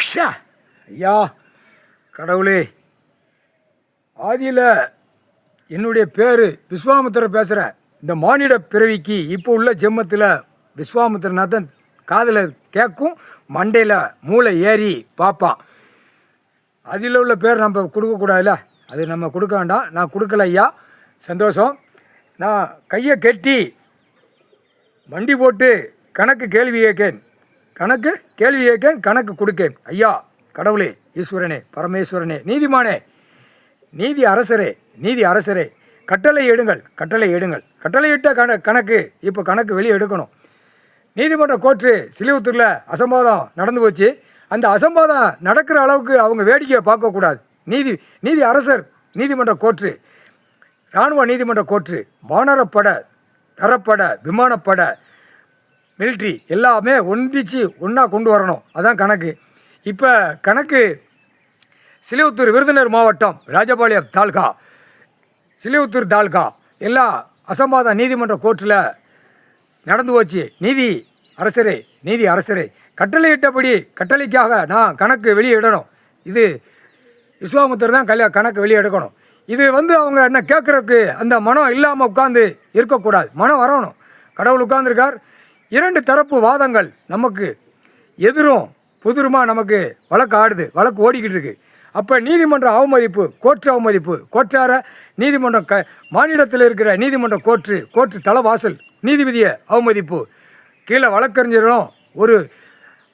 ஐயா கடவுளே, ஆதியில் என்னுடைய பேர் விஸ்வாமித்திரர் பேசுகிறேன். இந்த மானிட பிறவிக்கு இப்போ உள்ள ஜென்மத்தில் விஸ்வாமித்திரனா தான் காதில் கேட்கும், மண்டையில் மூளை ஏறி பார்ப்பான். அதில் உள்ள பேர் நம்ம கொடுக்கக்கூடாதுல்ல, அது நம்ம கொடுக்க வேண்டாம். நான் கொடுக்கல ஐயா, சந்தோஷம். நான் கையை கட்டி வண்டி போட்டு கணக்கு கேள்வி கேட்கேன், கணக்கு கொடுக்கேன். ஐயா கடவுளே, ஈஸ்வரனே, பரமேஸ்வரனே, நீதிமானே, நீதி அரசரே, கட்டளை எடுங்கள். கட்டளையிட்ட கணக்கு இப்போ கணக்கு வெளியே எடுக்கணும். நீதிமன்ற கோர்ட்டு சிலிவுத்தூரில் அசம்பாதம் நடந்து போச்சு. அந்த அசம்பாதம் நடக்கிற அளவுக்கு அவங்க வேடிக்கையை பார்க்கக்கூடாது. நீதி அரசர் நீதிமன்ற கோர்ட்டு, இராணுவ நீதிமன்ற கோர்ட்டு, வானரப்படை, தரப்படை, விமானப்படை, மிலிட்ரி எல்லாமே ஒன்றிச்சு ஒன்றா கொண்டு வரணும். அதான் கணக்கு. இப்போ கணக்கு சிலிவுத்தூர் விருதுநகர் மாவட்டம் ராஜபாளையம் தாலுகா, சிலிவுத்தூர் தாலுகா எல்லா அசம்பாதம் நீதிமன்ற கோர்ட்டில் நடந்து போச்சு. நீதி அரசரே, கட்டளையிட்டபடி கட்டளைக்காக நான் கணக்கு வெளியிடணும். இது விஸ்வாமித்திரர் தான் கணக்கு வெளியே எடுக்கணும். இது அவங்க என்ன கேட்குறதுக்கு அந்த மனம் இல்லாமல் உட்காந்து இருக்கக்கூடாது, மனம் வரணும். கடவுள் உட்கார்ந்துருக்கார். 2 தரப்பு வாதங்கள் நமக்கு எதிரும் புதிருமா நமக்கு வழக்கு ஓடிக்கிட்டு இருக்கு. அப்போ நீதிமன்ற அவமதிப்பு, கோர்ட்டார நீதிமன்றம் மாநிலத்தில் இருக்கிற நீதிமன்ற கோர்ட்டு தலைவாசல் நீதிபதியை அவமதிப்பு, கீழே வழக்கறிஞர்களும் ஒரு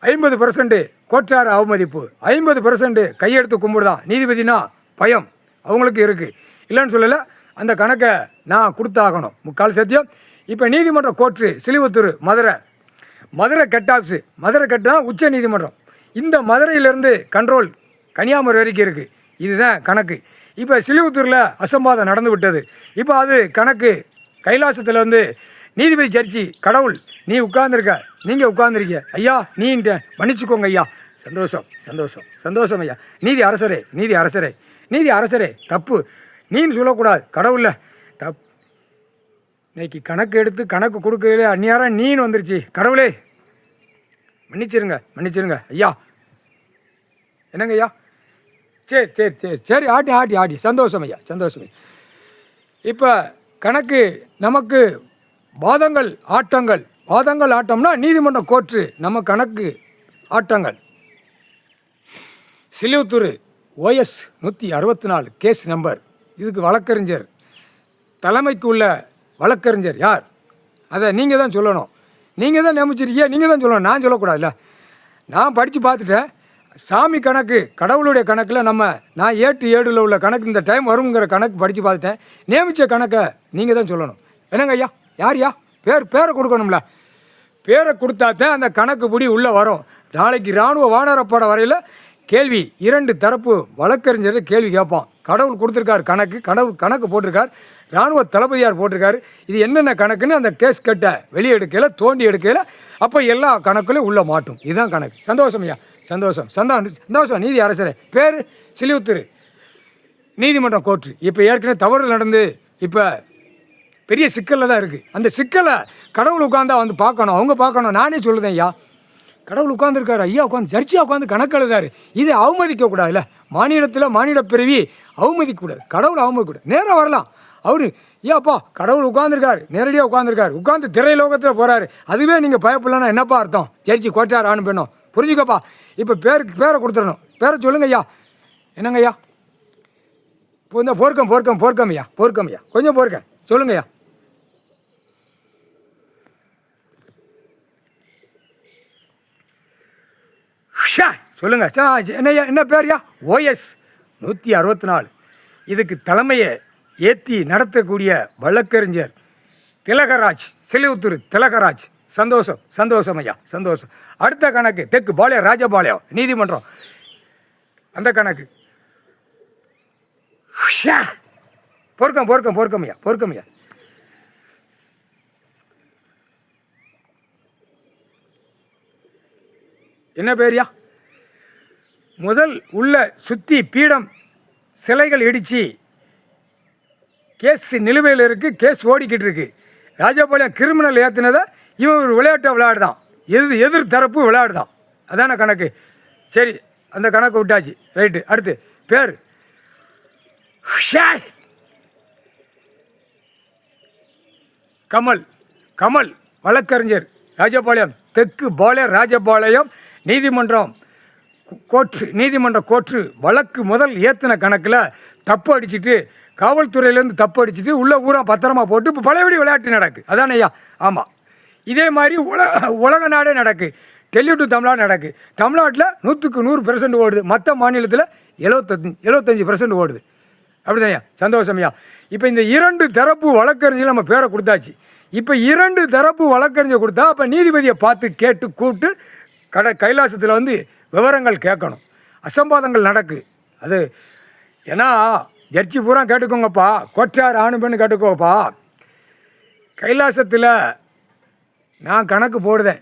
50% கோர்ட்டார அவமதிப்பு, 50% கையெடுத்து கும்பிடுதான். நீதிபதினா பயம் அவங்களுக்கு இருக்குது, இல்லைன்னு சொல்லலை. அந்த கணக்கை நான் கொடுத்தாகணும், முக்கால் சத்தியம். இப்போ நீதிமன்ற கோர்ட்டு சிலிவுத்தூர் மதுரை கெட்டா உச்ச நீதிமன்றம். இந்த மதுரையிலேருந்து கண்ட்ரோல் கன்னியாகுமரி வரைக்கும் இருக்குது. இதுதான் கணக்கு. இப்போ சிலிவுத்தூரில் அசம்பாதம் நடந்து விட்டது. இப்போ அது கணக்கு கைலாசத்தில் நீதிபதி ஜட்ஜி கடவுள் நீ நீங்கள் உட்கார்ந்துருக்க ஐயா, நீன்ட்ட மன்னிச்சுக்கோங்க ஐயா. சந்தோஷம் ஐயா. நீதி அரசரே, தப்பு நீன்னு சொல்லக்கூடாது. கடவுளில் இன்னைக்கு கணக்கு எடுத்து கணக்கு கொடுக்கல அந்நியாரம் நீன்னு வந்துருச்சு. கடவுளே மன்னிச்சிருங்க ஐயா. என்னங்க ஐயா? சரி ஆட்டி சந்தோஷம் ஐயா. இப்போ கணக்கு நமக்கு வாதங்கள் ஆட்டம்னா நீதிமன்ற கோர்ட்டு நம்ம கணக்கு ஆட்டங்கள். சிலிவுத்தூர் OS 164 கேஸ் நம்பர். இதுக்கு வழக்கறிஞர், தலைமைக்கு உள்ள வழக்கறிஞர் யார்? அதை நீங்கள் தான் சொல்லணும். நீங்கள் தான் நியமிச்சிருக்கீங்க, நீங்கள் தான் சொல்லணும். நான் சொல்லக்கூடாதுல்ல. நான் படித்து பார்த்துட்டேன். சாமி கணக்கு, கடவுளுடைய கணக்கில் நான் 7 உள்ள கணக்கு இந்த டைம் வருங்கிற கணக்கு படித்து பார்த்துட்டேன். நியமித்த கணக்கை நீங்கள் தான் சொல்லணும். என்னங்க ஐயா? யார்யா? பேரை கொடுக்கணும்ல. பேரை கொடுத்தாத்தான் அந்த கணக்கு படி உள்ளே வரும். நாளைக்கு இராணுவ வானரப்படை வரையில் கேள்வி 2 தரப்பு வழக்கறிஞர் கேள்வி கேட்பான். கடவுள் கொடுத்துருக்கார் கணக்கு போட்டிருக்கார், இராணுவ தளபதியார் போட்டிருக்காரு. இது என்னென்ன கணக்குன்னு அந்த கேஸ் கட்டை வெளியே எடுக்கையில், தோண்டி எடுக்கையில் அப்போ எல்லா கணக்குலையும் உள்ளே மாட்டும். இதுதான் கணக்கு. சந்தோஷம் ஐயா, சந்தோஷம். நீதி அரசரே, பேர் சிலிவுத்தூர் நீதிமன்றம் கோர்ட்டு. இப்போ ஏற்கனவே தவறு நடந்து இப்போ பெரிய சிக்கலில் தான் இருக்குது. அந்த சிக்கலை கடவுள் உட்காந்தா பார்க்கணும், அவங்க பார்க்கணும். நானே சொல்லுதேன் ஐயா, கடவுள் உட்காந்துருக்காரு, ஐயா ஜட்ஜியாக உட்காந்து கணக்கு எழுதாரு. இதை அவமதிக்கக்கூடாதுல்ல. மாநில பிறவி அவமதிக்கக்கூடாது, கடவுள் அவமதிக்கூடாது. நேராக வரலாம். அவர் ஐயாப்பா கடவுள் உட்காந்துருக்காரு, நேரடியாக உட்காந்து திரைலோகத்தில் போகிறாரு. அதுவே நீங்கள் பயப்படலன்னா என்னப்பா அர்த்தம்? ஜட்ஜி கோட்டார் ஆணு பெண்ணும் புரிஞ்சுக்கப்பா. இப்போ பேரை கொடுத்துடணும். பேரை சொல்லுங்க ஐயா. என்னங்க ஐயா? இப்போ இந்த போர்க்கம் ஐயா, கொஞ்சம் போர்க்க சொல்லுங்க ஐயா. சொல்லுங்க. என்ன பேர்யா? OS 164. இதுக்கு தலைமையை ஏற்றி நடத்தக்கூடிய வழக்கறிஞர் திலகராஜ், சிலிவுத்தூர் திலகராஜ். சந்தோஷம் ஐயா, சந்தோஷம். அடுத்த கணக்கு தெற்கு பாளையம் ராஜபாளையம் நீதிமன்றம். அந்த கணக்கு போர்க்கம் ஐயா. என்ன பேர்யா? முதல் உள்ள சுற்றி பீடம் சிலைகள் இடித்து கேஸ் நிலுவையில் இருக்குது, கேஸ் ஓடிக்கிட்டு இருக்கு. ராஜபாளையம் கிரிமினல் ஏற்றினதை இவன் ஒரு விளையாட்டை விளையாடுதான், எதிர் தரப்பு விளையாடுதான். அதான கணக்கு. சரி, அந்த கணக்கு விட்டாச்சு. ரைட்டு. அடுத்து பேர் கமல். கமல் வழக்கறிஞர், ராஜபாளையம் தெற்கு பாளையம் ராஜபாளையம் நீதிமன்றம் கோர்ட்டு வழக்கு முதல் ஏற்றின கணக்கில் தப்பு அடிச்சுட்டு காவல்துறையிலேருந்து தப்பு அடிச்சுட்டு உள்ள ஊரா பத்திரமா போட்டு இப்போ பழையபடி விளையாட்டு நடக்கு. அதானே ஐயா? ஆமாம். இதே மாதிரி உலக நாடே நடக்கு. டெல்லி டு தமிழ்நாடு நடக்கு. தமிழ்நாட்டில் 100% ஓடுது. மற்ற மாநிலத்தில் 75% ஓடுது. அப்படி தானே? சந்தோஷமையா. இப்போ இந்த 2 தரப்பு வழக்கறிஞர் நம்ம பேரை கொடுத்தாச்சு. இப்போ 2 தரப்பு வழக்கறிஞர் கொடுத்தா அப்போ நீதிபதியை பார்த்து கேட்டு கூப்பிட்டு கைலாசத்தில் வந்து விவரங்கள் கேட்கணும். அசம்பாதங்கள் நடக்கு. அது ஏன்னா ஜட்ஜி பூரா கேட்டுக்கோங்கப்பா, கொற்றார் ஆணு பெண்ணு கேட்டுக்கோப்பா. கைலாசத்தில் நான் கணக்கு போடுதேன்.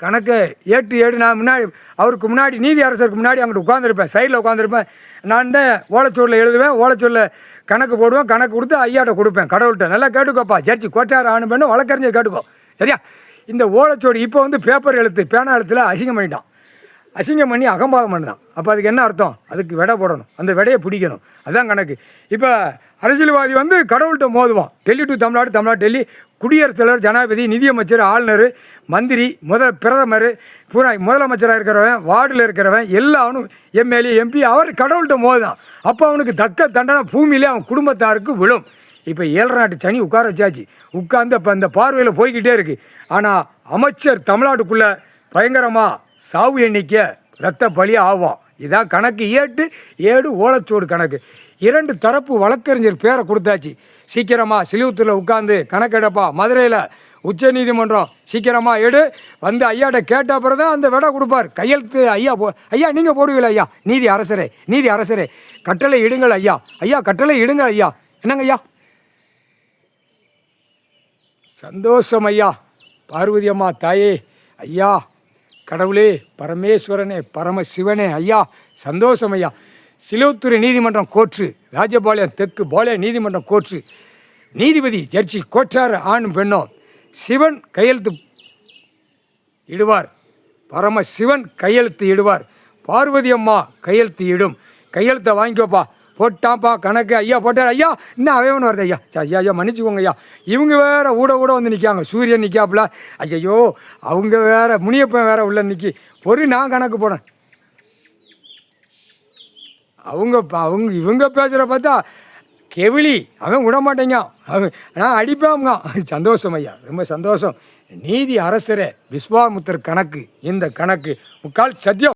கணக்கு ஏடு நான் முன்னாடி அவருக்கு முன்னாடி நீதி அரசருக்கு முன்னாடி அங்கிட்டு உட்காந்துருப்பேன், சைடில் உட்காந்துருப்பேன். நான் தான் ஓலைச்சூரில் எழுதுவேன், ஓலைச்சூரில் கணக்கு போடுவேன், கணக்கு கொடுத்து ஐயாட்ட கொடுப்பேன். கடவுள்கிட்ட நல்லா கேட்டுக்கோப்பா, ஜட்ஜி கொற்றார் ஆணு பெண்ணு வழக்கறிஞர் கேட்டுக்கோ. சரியா? இந்த ஓலைச்சோடு இப்போ வந்து பேப்பர் எழுத்து பேனா எழுத்தில் அசிங்கம் பண்ணிட்டான். அசிங்கம் பண்ணி அகம்பாதம் பண்ணிட்டான். அப்போ அதுக்கு என்ன அர்த்தம்? அதுக்கு விடை போடணும், அந்த விடையை பிடிக்கணும். அதுதான் கணக்கு. இப்போ அரசியல்வாதி வந்து கடவுள்கிட்ட மோதுவான். டெல்லி டு தமிழ்நாடு, தமிழ்நாடு டெல்லி, குடியரசுத் தலைவர், ஜனாதிபதி, நிதியமைச்சர், ஆளுநர், மந்திரி, பிரதமர், பூரா முதலமைச்சராக இருக்கிறவன், வார்டில் இருக்கிறவன், எல்லாவனும் எம்எல்ஏ எம்பி அவர் கடவுள்கிட்ட மோதுதான். அப்போ அவனுக்கு தக்க தண்டனை பூமியிலே அவன் குடும்பத்தாருக்கு விழும். இப்போ 7 நாட்டு சனி உட்கார வச்சாச்சு. உட்கார்ந்து அப்போ அந்த பார்வையில் போய்கிட்டே இருக்குது. ஆனால் அமைச்சர் தமிழ்நாட்டுக்குள்ளே பயங்கரமாக சாவு எண்ணிக்கை ரத்த பலி ஆகும். இதான் கணக்கு. ஏடு ஓலைச்சோடு கணக்கு. 2 தரப்பு வழக்கறிஞர் பேரை கொடுத்தாச்சு. சீக்கிரமாக சிலிவுத்தூரில் உட்காந்து கணக்கெடுப்பா. மதுரையில் உச்ச நீதிமன்றம் சீக்கிரமாக எடு வந்து ஐயாட்ட கேட்ட அப்புறம் தான் அந்த விடை கொடுப்பார். கையெழுத்து ஐயா நீங்கள் போடுவீங்களா? ஐயா நீதி அரசரே கட்டளை இடுங்கள் ஐயா. கட்டளை இடுங்கள் ஐயா. என்னங்க ஐயா? சந்தோஷம் ஐயா. பார்வதி அம்மா தாயே, ஐயா கடவுளே, பரமேஸ்வரனே, பரமசிவனே, ஐயா சந்தோஷம் ஐயா. சிலுவத்துறை நீதிமன்றம் கோர்ட்டு, ராஜபாளையம் தெற்கு பாளையம் நீதிமன்றம் கோர்ட்டு, நீதிபதி ஜட்ஜி கொற்றார் ஆணும் பெண்ணும், சிவன் கையெழுத்து இடுவார், பரமசிவன் கையெழுத்து இடுவார், பார்வதி அம்மா கையெழுத்து இடும். கையெழுத்தை வாங்கிக்கோப்பா. போட்டான்ப்பா கணக்கு. ஐயா போட்டார். ஐயா இன்னும் அவன் வருது. ஐயா மன்னிச்சுக்கோங்க ஐயா. இவங்க வேறு ஊட வந்து நிற்காங்க. சூரியன் நிற்காப்புல. ஐயோ அவங்க வேறு முனியப்பன் வேறு உள்ள நிற்கி நான் கணக்கு போனேன். இவங்க பேசுகிற பார்த்தா கெவிலி அவன் விட மாட்டேங்க. நான் அடிப்பாங்க. சந்தோஷம் ஐயா, ரொம்ப சந்தோஷம். நீதி அரசரே விஸ்வாமுத்தர் கணக்கு. இந்த கணக்கு முக்கால் சத்தியம்.